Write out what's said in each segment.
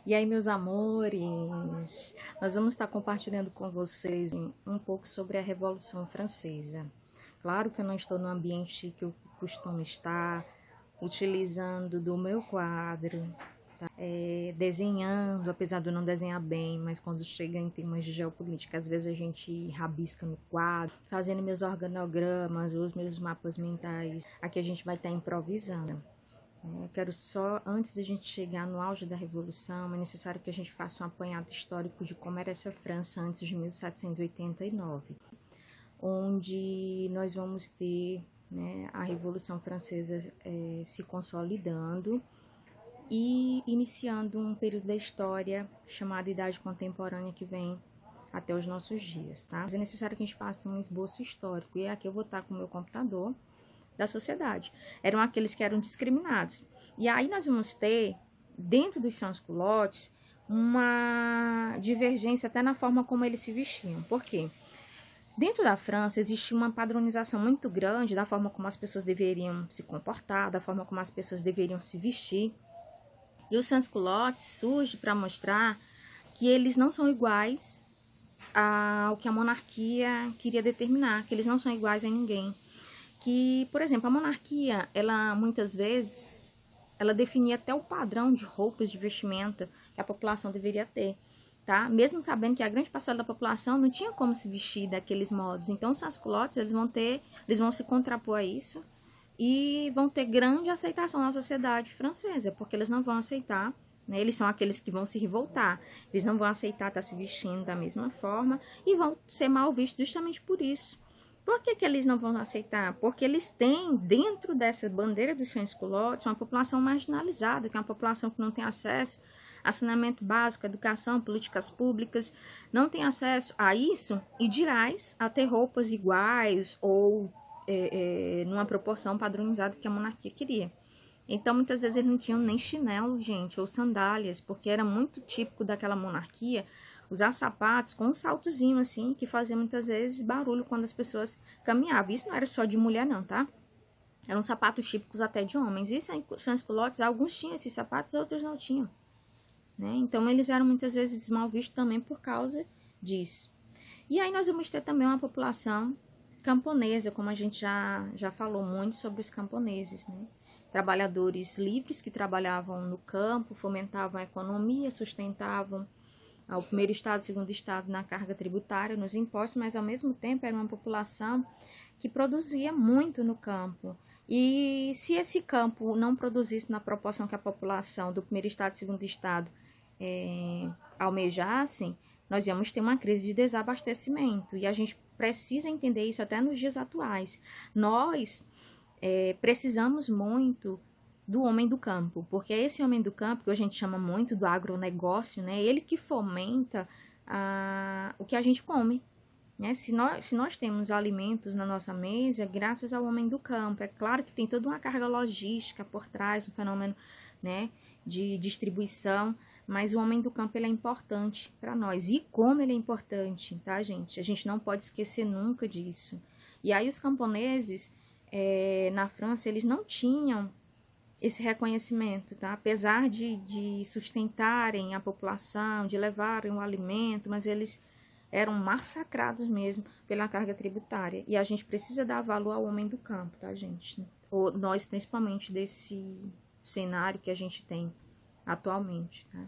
E aí, meus amores, nós vamos estar compartilhando com vocês um pouco sobre a Revolução Francesa. Claro que eu não estou no ambiente que eu costumo estar, utilizando do meu quadro, desenhando, apesar de eu não desenhar bem, mas quando chega em temas de geopolítica, às vezes a gente rabisca no quadro, fazendo meus organogramas, os meus mapas mentais. Aqui a gente vai estar improvisando. Eu quero só, antes da gente chegar no auge da Revolução, é necessário que a gente faça um apanhado histórico de como era essa França antes de 1789, onde nós vamos ter, né, a Revolução Francesa se consolidando e iniciando um período da história chamado Idade Contemporânea, que vem até os nossos dias, tá? Mas é necessário que a gente faça um esboço histórico, e aqui eu vou estar com o meu computador da sociedade. Eram aqueles que eram discriminados. E aí nós vamos ter, dentro dos sans-culottes, uma divergência até na forma como eles se vestiam. Por quê? Dentro da França existe uma padronização muito grande da forma como as pessoas deveriam se comportar, da forma como as pessoas deveriam se vestir. E o sans-culottes surge para mostrar que eles não são iguais ao que a monarquia queria determinar, que eles não são iguais a ninguém. Que, por exemplo, a monarquia, ela muitas vezes, ela definia até o padrão de roupas de vestimenta que a população deveria ter, tá? Mesmo sabendo que a grande parcela da população não tinha como se vestir daqueles modos. Então, os sans-culottes, eles vão se contrapor a isso e vão ter grande aceitação na sociedade francesa, porque eles não vão aceitar, né? Eles são aqueles que vão se revoltar, eles não vão aceitar estar se vestindo da mesma forma e vão ser mal vistos justamente por isso. Por que eles não vão aceitar? Porque eles têm, dentro dessa bandeira dos sans-culottes, uma população marginalizada, que é uma população que não tem acesso a saneamento básico, educação, políticas públicas, não tem acesso a isso e dirás a ter roupas iguais ou numa proporção padronizada que a monarquia queria. Então, muitas vezes eles não tinham nem chinelo, gente, ou sandálias, porque era muito típico daquela monarquia usar sapatos com um saltozinho assim, que fazia muitas vezes barulho quando as pessoas caminhavam. Isso não era só de mulher não, tá? Eram sapatos típicos até de homens. E sans-culottes, alguns tinham esses sapatos, outros não tinham, né? Então, eles eram muitas vezes mal vistos também por causa disso. E aí nós vamos ter também uma população camponesa, como a gente já falou muito sobre os camponeses, né? Trabalhadores livres que trabalhavam no campo, fomentavam a economia, sustentavam ao primeiro estado, segundo estado na carga tributária, nos impostos, mas ao mesmo tempo era uma população que produzia muito no campo. E se esse campo não produzisse na proporção que a população do primeiro estado e segundo estado almejassem, nós íamos ter uma crise de desabastecimento. E a gente precisa entender isso até nos dias atuais. Nós precisamos muito do homem do campo, porque é esse homem do campo, que a gente chama muito do agronegócio, né? Ele que fomenta o que a gente come, né? Se nós temos alimentos na nossa mesa, graças ao homem do campo. É claro que tem toda uma carga logística por trás, um fenômeno, né, de distribuição, mas o homem do campo ele é importante para nós. E como ele é importante, tá, gente? A gente não pode esquecer nunca disso. E aí os camponeses, na França, eles não tinham esse reconhecimento, tá? Apesar de sustentarem a população, de levarem o alimento, mas eles eram massacrados mesmo pela carga tributária. E a gente precisa dar valor ao homem do campo, tá, gente? Ou nós, principalmente, desse cenário que a gente tem atualmente, tá?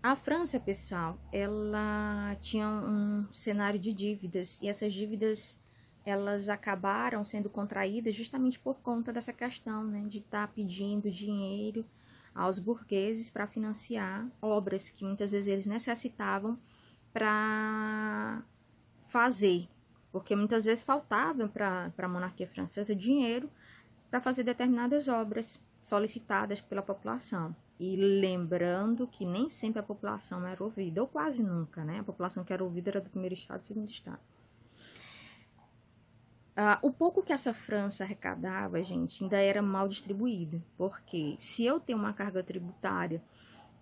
A França, pessoal, ela tinha um cenário de dívidas, e essas dívidas elas acabaram sendo contraídas justamente por conta dessa questão, né, de estar pedindo dinheiro aos burgueses para financiar obras que muitas vezes eles necessitavam para fazer, porque muitas vezes faltava para a monarquia francesa dinheiro para fazer determinadas obras solicitadas pela população. E lembrando que nem sempre a população era ouvida, ou quase nunca, né? A população que era ouvida era do primeiro estado e segundo estado. O pouco que essa França arrecadava, gente, ainda era mal distribuído, porque se eu tenho uma carga tributária,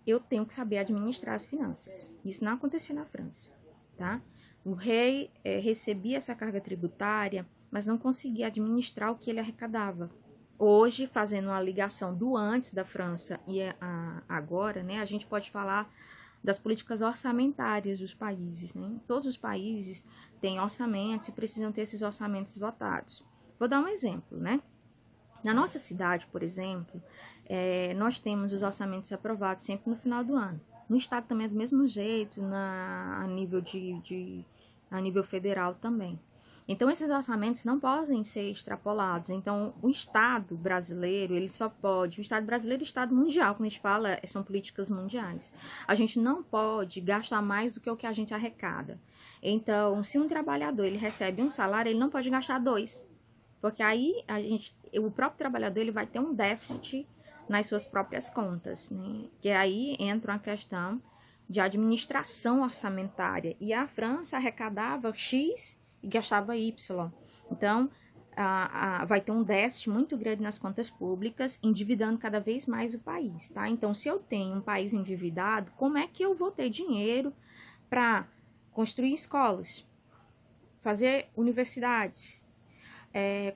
eu tenho que saber administrar as finanças. Isso não acontecia na França, tá? O rei recebia essa carga tributária, mas não conseguia administrar o que ele arrecadava. Hoje, fazendo uma ligação do antes da França e agora, né, a gente pode falar das políticas orçamentárias dos países, né? Todos os países têm orçamentos e precisam ter esses orçamentos votados. Vou dar um exemplo, né? Na nossa cidade, por exemplo, nós temos os orçamentos aprovados sempre no final do ano. No estado também é do mesmo jeito, a nível federal também. Então, esses orçamentos não podem ser extrapolados. Então, o Estado brasileiro, ele só pode... O Estado brasileiro e o Estado mundial, quando a gente fala, são políticas mundiais. A gente não pode gastar mais do que o que a gente arrecada. Então, se um trabalhador ele recebe um salário, ele não pode gastar dois. Porque aí o próprio trabalhador ele vai ter um déficit nas suas próprias contas, né? Que aí entra uma questão de administração orçamentária. E a França arrecadava X e gastava Y. Então, vai ter um déficit muito grande nas contas públicas, endividando cada vez mais o país, tá? Então, se eu tenho um país endividado, como é que eu vou ter dinheiro para construir escolas, fazer universidades,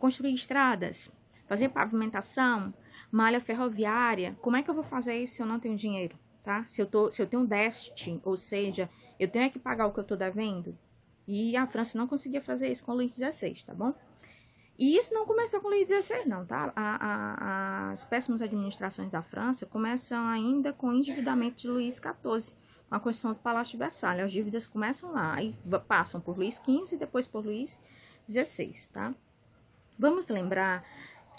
construir estradas, fazer pavimentação, malha ferroviária? Como é que eu vou fazer isso se eu não tenho dinheiro, tá? Se eu tenho um déficit, ou seja, eu tenho que pagar o que eu estou devendo. E a França não conseguia fazer isso com o Luís XVI, tá bom? E isso não começou com o Luís XVI, não, tá? As péssimas administrações da França começam ainda com o endividamento de Luís XIV, com a construção do Palácio de Versalhes. As dívidas começam lá, e passam por Luís XV e depois por Luís XVI, tá? Vamos lembrar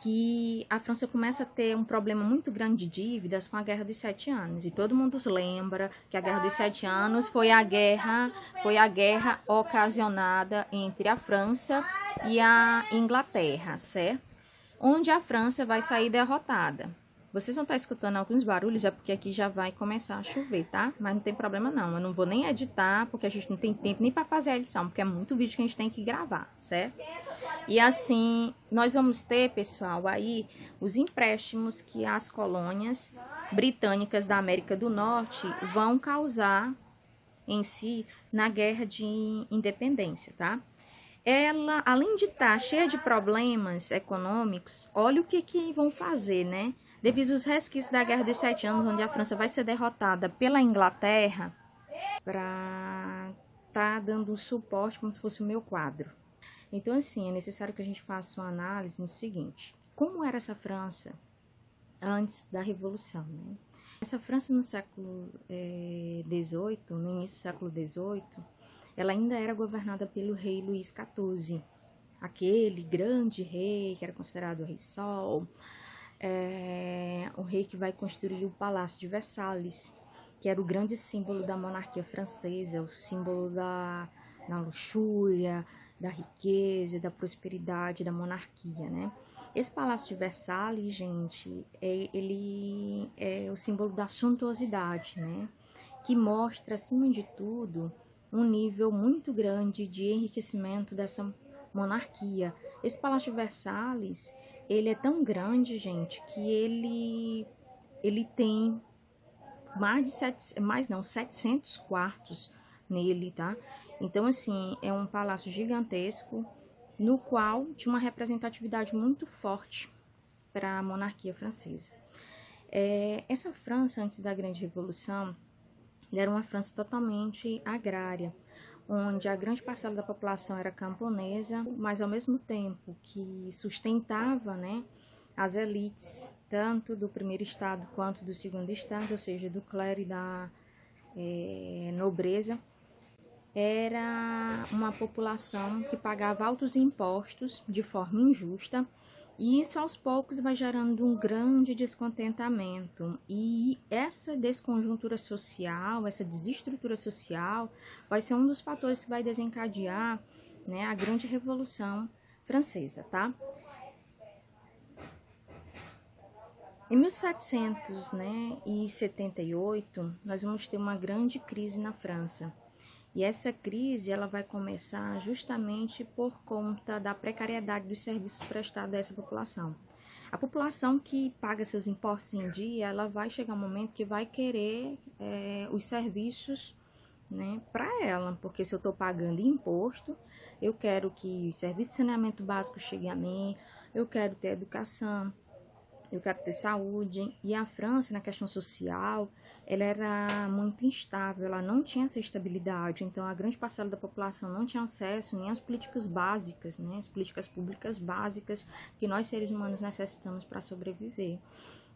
que a França começa a ter um problema muito grande de dívidas com a Guerra dos 7 Anos. E todo mundo lembra que a Guerra dos 7 Anos foi a guerra ocasionada entre a França e a Inglaterra, certo? Onde a França vai sair derrotada. Vocês vão estar escutando alguns barulhos, é porque aqui já vai começar a chover, tá? Mas não tem problema não, eu não vou nem editar, porque a gente não tem tempo nem para fazer a edição, porque é muito vídeo que a gente tem que gravar, certo? E assim, nós vamos ter, pessoal, aí os empréstimos que as colônias britânicas da América do Norte vão causar em si na guerra de independência, tá? Ela, além de estar cheia de problemas econômicos, olha o que vão fazer, né? Devido aos resquícios da Guerra dos 7 Anos, onde a França vai ser derrotada pela Inglaterra, para tá dando um suporte como se fosse o meu quadro. Então, assim, é necessário que a gente faça uma análise no seguinte: como era essa França antes da Revolução, né? Essa França no século XVIII, no início do século XVIII, ela ainda era governada pelo rei Luís XIV, aquele grande rei que era considerado o Rei Sol, o rei que vai construir o Palácio de Versalhes, que era o grande símbolo da monarquia francesa, o símbolo da luxúria, da riqueza, da prosperidade da monarquia, né? Esse Palácio de Versalhes, gente, ele é o símbolo da suntuosidade, né? Que mostra, acima de tudo, um nível muito grande de enriquecimento dessa monarquia. Esse Palácio de Versalhes, ele é tão grande, gente, que ele tem mais de 700 quartos nele, tá? Então, assim, é um palácio gigantesco, no qual tinha uma representatividade muito forte para a monarquia francesa. Essa França, antes da Grande Revolução, era uma França totalmente agrária, onde a grande parcela da população era camponesa, mas ao mesmo tempo que sustentava, né, as elites, tanto do primeiro estado quanto do segundo estado, ou seja, do clero e da nobreza. Era uma população que pagava altos impostos de forma injusta, e isso aos poucos vai gerando um grande descontentamento. E essa desconjuntura social, essa desestrutura social, vai ser um dos fatores que vai desencadear, né, a grande Revolução Francesa, tá? Em 1778, nós vamos ter uma grande crise na França. E essa crise ela vai começar justamente por conta da precariedade dos serviços prestados a essa população. A população que paga seus impostos em dia, ela vai chegar um momento que vai querer os serviços, né, para ela, porque se eu estou pagando imposto, eu quero que o serviço de saneamento básico chegue a mim, eu quero ter educação, eu quero ter saúde. E a França, na questão social, ela era muito instável, ela não tinha essa estabilidade. Então, a grande parcela da população não tinha acesso nem às políticas básicas, né? As políticas públicas básicas que nós, seres humanos, necessitamos para sobreviver.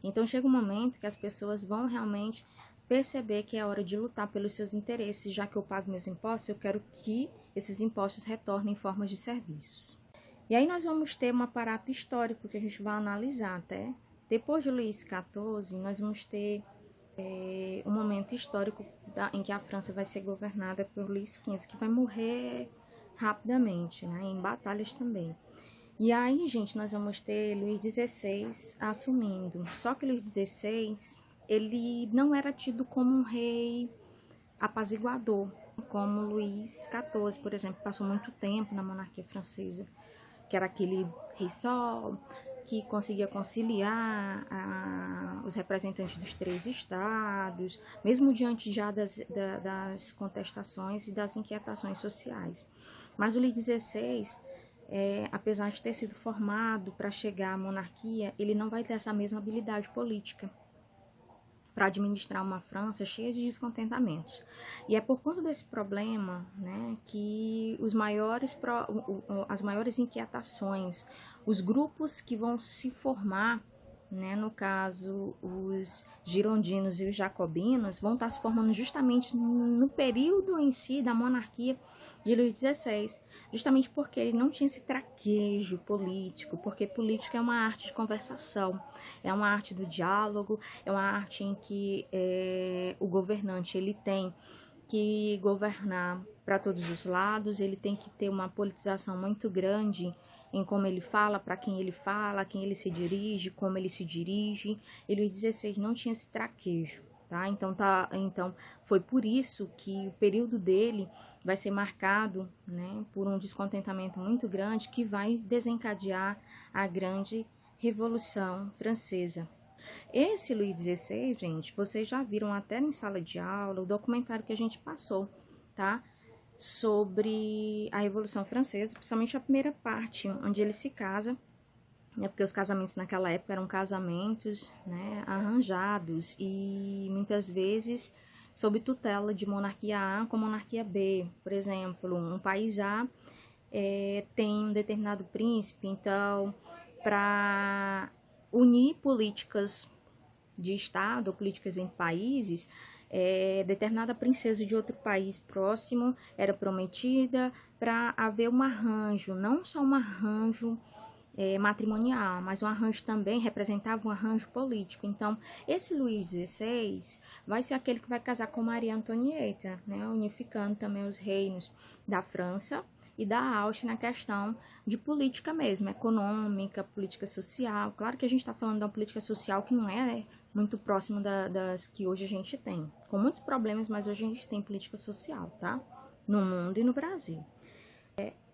Então, chega um momento que as pessoas vão realmente perceber que é hora de lutar pelos seus interesses. Já que eu pago meus impostos, eu quero que esses impostos retornem em formas de serviços. E aí nós vamos ter um aparato histórico que a gente vai analisar até. Depois de Luís XIV, nós vamos ter um momento histórico em que a França vai ser governada por Luís XV, que vai morrer rapidamente, né, em batalhas também. E aí, gente, nós vamos ter Luís XVI assumindo. Só que Luís XVI, ele não era tido como um rei apaziguador, como Luís XIV, por exemplo, passou muito tempo na monarquia francesa, que era aquele rei sol, que conseguia conciliar os representantes dos 3 estados, mesmo diante já das contestações e das inquietações sociais. Mas o Luís XVI, apesar de ter sido formado para chegar à monarquia, ele não vai ter essa mesma habilidade política para administrar uma França cheia de descontentamentos. E é por conta desse problema, né, que as maiores inquietações, os grupos que vão se formar, né, no caso, os girondinos e os jacobinos, vão estar se formando justamente no período em si da monarquia de Luís XVI, justamente porque ele não tinha esse traquejo político, porque política é uma arte de conversação, é uma arte do diálogo, é uma arte em que o governante ele tem que governar para todos os lados, ele tem que ter uma politização muito grande em como ele fala, para quem ele fala, a quem ele se dirige, como ele se dirige. E Luís XVI não tinha esse traquejo, tá? Então foi por isso que o período dele vai ser marcado, né, por um descontentamento muito grande que vai desencadear a grande Revolução Francesa. Esse Luís XVI, gente, vocês já viram até em sala de aula o documentário que a gente passou, tá? Sobre a Revolução Francesa, principalmente a primeira parte, onde ele se casa, né? Porque os casamentos naquela época eram casamentos, né, arranjados e muitas vezes sob tutela de monarquia A com monarquia B. Por exemplo, um país A tem um determinado príncipe, então, para unir políticas de Estado ou políticas entre países, determinada princesa de outro país próximo era prometida para haver um arranjo, não só um arranjo matrimonial, mas um arranjo também representava um arranjo político. Então, esse Luís XVI vai ser aquele que vai casar com Maria Antonieta, né, unificando também os reinos da França e da Áustria na questão de política mesmo, econômica, política social. Claro que a gente está falando de uma política social que não é muito próximo das que hoje a gente tem, com muitos problemas, mas hoje a gente tem política social, tá? No mundo e no Brasil.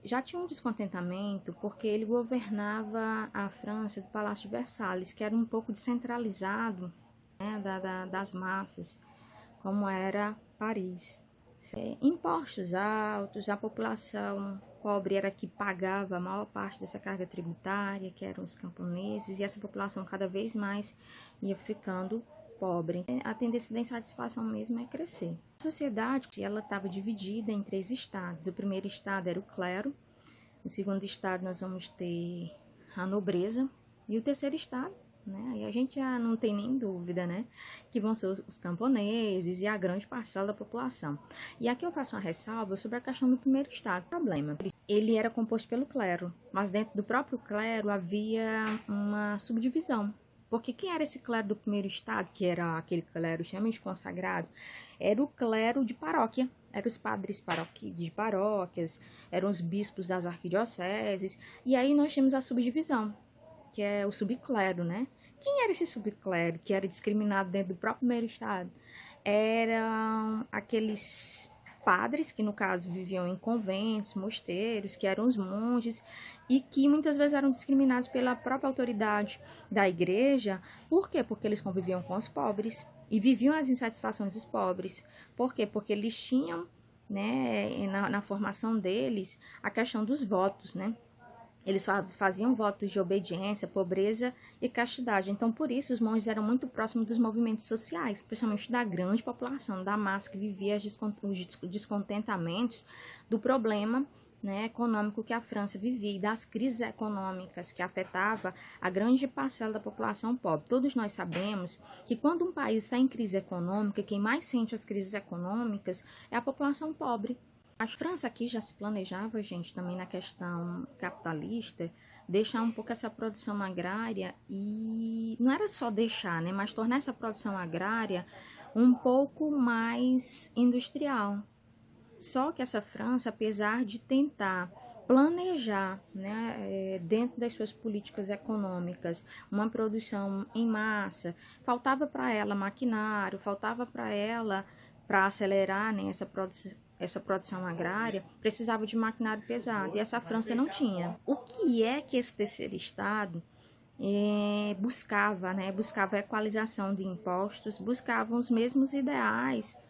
Já tinha um descontentamento porque ele governava a França do Palácio de Versalhes, que era um pouco descentralizado, né, das massas, como era Paris. Impostos altos, a população pobre era que pagava a maior parte dessa carga tributária, que eram os camponeses, e essa população cada vez mais ia ficando pobre. A tendência da insatisfação mesmo é crescer. A sociedade, ela estava dividida em 3 estados. O primeiro estado era o clero, no segundo estado nós vamos ter a nobreza, e o terceiro estado, né, e a gente já não tem nem dúvida, né, que vão ser os camponeses e a grande parcela da população. E aqui eu faço uma ressalva sobre a questão do primeiro estado. O problema, ele era composto pelo clero, mas dentro do próprio clero havia uma subdivisão. Porque quem era esse clero do primeiro estado, que era aquele clero extremamente consagrado, era o clero de paróquia, eram os padres de paróquias, eram os bispos das arquidioceses, e aí nós tínhamos a subdivisão, que é o subclero, né? Quem era esse subclero que era discriminado dentro do próprio primeiro estado? Eram aqueles padres que, no caso, viviam em conventos, mosteiros, que eram os monges, e que muitas vezes eram discriminados pela própria autoridade da igreja. Por quê? Porque eles conviviam com os pobres e viviam as insatisfações dos pobres. Por quê? Porque eles tinham, né, na formação deles, a questão dos votos, né? Eles faziam votos de obediência, pobreza e castidade. Então, por isso, os monges eram muito próximos dos movimentos sociais, principalmente da grande população, da massa que vivia os descontentamentos do problema, né, econômico que a França vivia e das crises econômicas que afetava a grande parcela da população pobre. Todos nós sabemos que quando um país está em crise econômica, quem mais sente as crises econômicas é a população pobre. A França aqui já se planejava, gente, também na questão capitalista, deixar um pouco essa produção agrária e não era só deixar, né, mas tornar essa produção agrária um pouco mais industrial. Só que essa França, apesar de tentar planejar, né, dentro das suas políticas econômicas, uma produção em massa, faltava para ela maquinário, faltava para ela, para acelerar, né, essa produção agrária, precisava de maquinário pesado, e essa França não tinha. O que é que esse terceiro estado buscava, né? Buscava a equalização de impostos, buscavam os mesmos ideais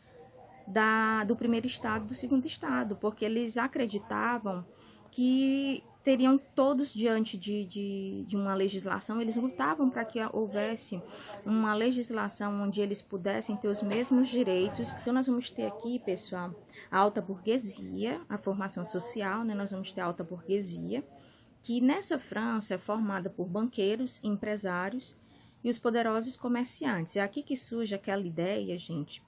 do primeiro estado e do segundo estado, porque eles acreditavam que teriam todos diante de uma legislação, eles lutavam para que houvesse uma legislação onde eles pudessem ter os mesmos direitos. Então nós vamos ter aqui, pessoal, a alta burguesia, a formação social, né? Nós vamos ter a alta burguesia, que nessa França é formada por banqueiros, empresários e os poderosos comerciantes. É aqui que surge aquela ideia, gente,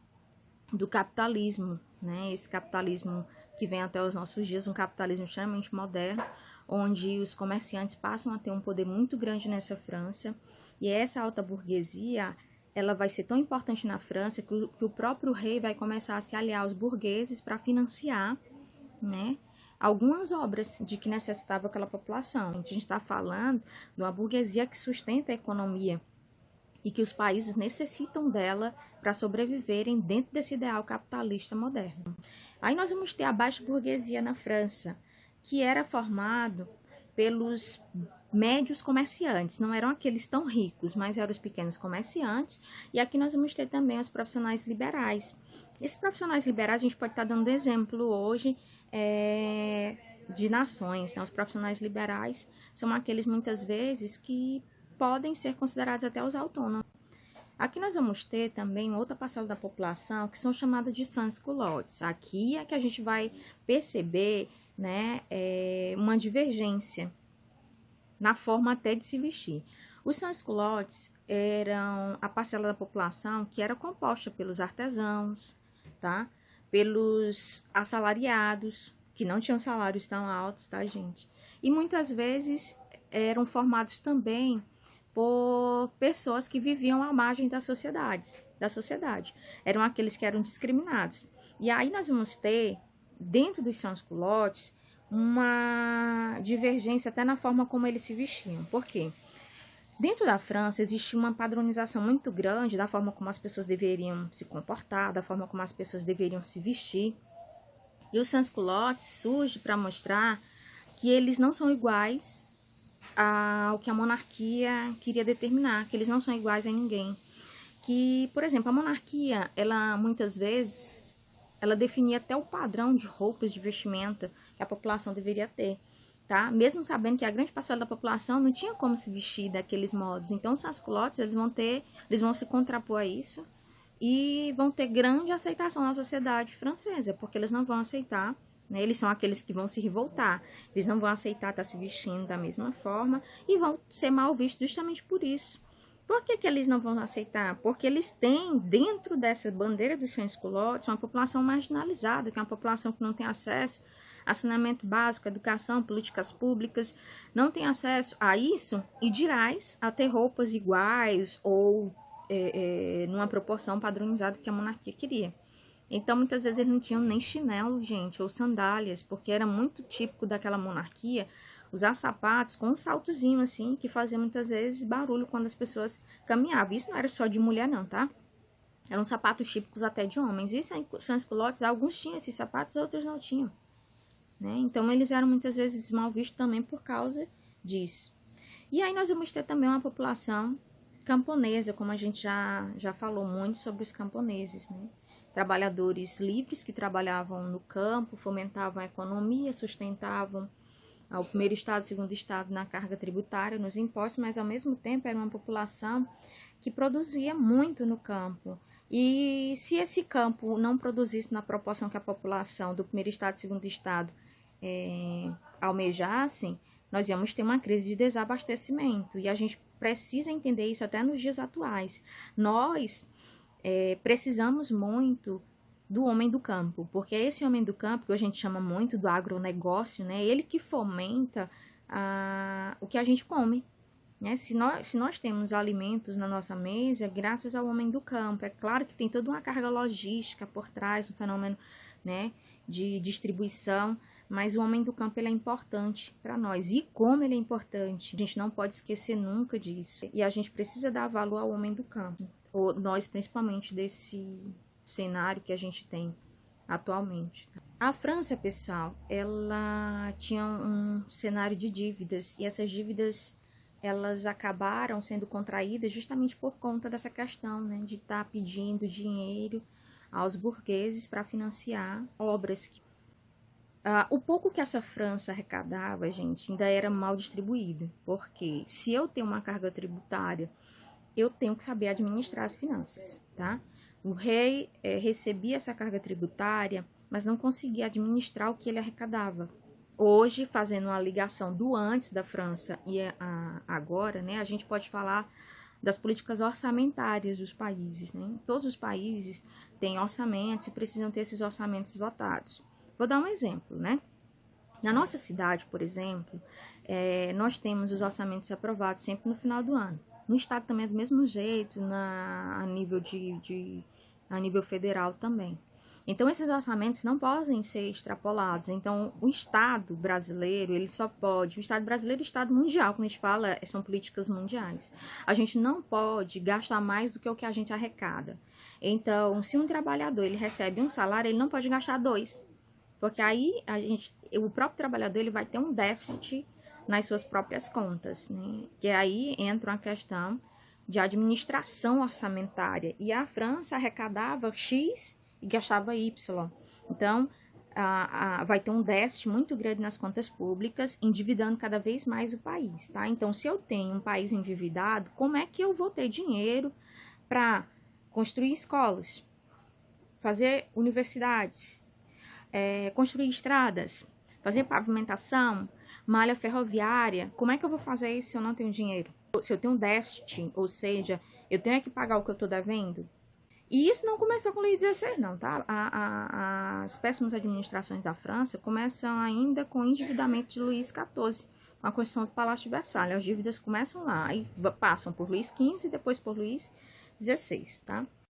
do capitalismo, né? Esse capitalismo que vem até os nossos dias, um capitalismo extremamente moderno, onde os comerciantes passam a ter um poder muito grande nessa França, e essa alta burguesia, ela vai ser tão importante na França que o próprio rei vai começar a se aliar aos burgueses para financiar, né, algumas obras de que necessitava aquela população. A gente está falando de uma burguesia que sustenta a economia e que os países necessitam dela para sobreviverem dentro desse ideal capitalista moderno. Aí nós vamos ter a baixa burguesia na França, que era formado pelos médios comerciantes, não eram aqueles tão ricos, mas eram os pequenos comerciantes, e aqui nós vamos ter também os profissionais liberais. Esses profissionais liberais, a gente pode estar dando exemplo hoje de nações, né? Os profissionais liberais são aqueles, muitas vezes, que podem ser considerados até os autônomos. Aqui nós vamos ter também outra parcela da população que são chamadas de sans-culottes. Aqui é que a gente vai perceber, né, uma divergência na forma até de se vestir. Os sans-culottes eram a parcela da população que era composta pelos artesãos, tá? Pelos assalariados, que não tinham salários tão altos, tá, gente? E muitas vezes eram formados também por pessoas que viviam à margem da sociedade. Eram aqueles que eram discriminados. E aí nós vamos ter, dentro dos sans-culottes, uma divergência até na forma como eles se vestiam. Por quê? Dentro da França existe uma padronização muito grande da forma como as pessoas deveriam se comportar, da forma como as pessoas deveriam se vestir. E o sans-culottes surge para mostrar que eles não são iguais ao que a monarquia queria determinar, que eles não são iguais a ninguém. Que, por exemplo, a monarquia, ela muitas vezes, ela definia até o padrão de roupas, de vestimenta que a população deveria ter, tá? Mesmo sabendo que a grande parcela da população não tinha como se vestir daqueles modos. Então, os sans-culottes, eles vão se contrapor a isso e vão ter grande aceitação na sociedade francesa, porque eles não vão aceitar, né? Eles são aqueles que vão se revoltar, eles não vão aceitar estar se vestindo da mesma forma e vão ser mal vistos justamente por isso. Por que eles não vão aceitar? Porque eles têm, dentro dessa bandeira dos sans-culottes, uma população marginalizada, que é uma população que não tem acesso a saneamento básico, educação, políticas públicas, não tem acesso a isso e dirás a ter roupas iguais ou numa proporção padronizada que a monarquia queria. Então, muitas vezes eles não tinham nem chinelo, gente, ou sandálias, porque era muito típico daquela monarquia usar sapatos com um saltozinho assim, que fazia muitas vezes barulho quando as pessoas caminhavam. Isso não era só de mulher não, tá? Eram sapatos típicos até de homens. E sans-culottes, alguns tinham esses sapatos, outros não tinham, né? Então, eles eram muitas vezes mal vistos também por causa disso. E aí nós vamos ter também uma população camponesa, como a gente já falou muito sobre os camponeses, né? Trabalhadores livres que trabalhavam no campo, fomentavam a economia, sustentavam ao primeiro estado, segundo estado na carga tributária, nos impostos, mas ao mesmo tempo era uma população que produzia muito no campo. E se esse campo não produzisse na proporção que a população do primeiro estado e segundo estado almejassem, nós íamos ter uma crise de desabastecimento. E a gente precisa entender isso até nos dias atuais. Nós precisamos muito do homem do campo, porque é esse homem do campo, que a gente chama muito do agronegócio, né? Ele que fomenta o que a gente come. Né? Se nós temos alimentos na nossa mesa, graças ao homem do campo. É claro que tem toda uma carga logística por trás, um fenômeno, né, de distribuição, mas o homem do campo ele é importante para nós. E como ele é importante, a gente não pode esquecer nunca disso. E a gente precisa dar valor ao homem do campo, ou nós principalmente desse cenário que a gente tem atualmente. A França, pessoal, ela tinha um cenário de dívidas, e essas dívidas elas acabaram sendo contraídas justamente por conta dessa questão, né, de estar pedindo dinheiro aos burgueses para financiar obras. O pouco que essa França arrecadava, gente, ainda era mal distribuído, porque se eu tenho uma carga tributária, eu tenho que saber administrar as finanças, tá? O rei recebia essa carga tributária, mas não conseguia administrar o que ele arrecadava. Hoje, fazendo uma ligação do antes da França e agora, né, a gente pode falar das políticas orçamentárias dos países, né? Todos os países têm orçamentos e precisam ter esses orçamentos votados. Vou dar um exemplo, né? Na nossa cidade, por exemplo, nós temos os orçamentos aprovados sempre no final do ano. No estado também é do mesmo jeito, a nível federal também. Então, esses orçamentos não podem ser extrapolados. Então, o Estado brasileiro, ele só pode... O Estado brasileiro e o Estado mundial, quando a gente fala, são políticas mundiais. A gente não pode gastar mais do que o que a gente arrecada. Então, se um trabalhador ele recebe um salário, ele não pode gastar 2. Porque aí, o próprio trabalhador ele vai ter um déficit nas suas próprias contas, né? Que aí entra uma questão de administração orçamentária. E a França arrecadava X e gastava Y. Então, vai ter um déficit muito grande nas contas públicas, endividando cada vez mais o país, tá? Então, se eu tenho um país endividado, como é que eu vou ter dinheiro para construir escolas, fazer universidades, construir estradas, fazer pavimentação, malha ferroviária? Como é que eu vou fazer isso se eu não tenho dinheiro? Se eu tenho um déficit, ou seja, eu tenho que pagar o que eu estou devendo? E isso não começou com Luís XVI, não, tá? As péssimas administrações da França começam ainda com o endividamento de Luís XIV, com a construção do Palácio de Versalhes. As dívidas começam lá, e passam por Luís XV e depois por Luís XVI, tá?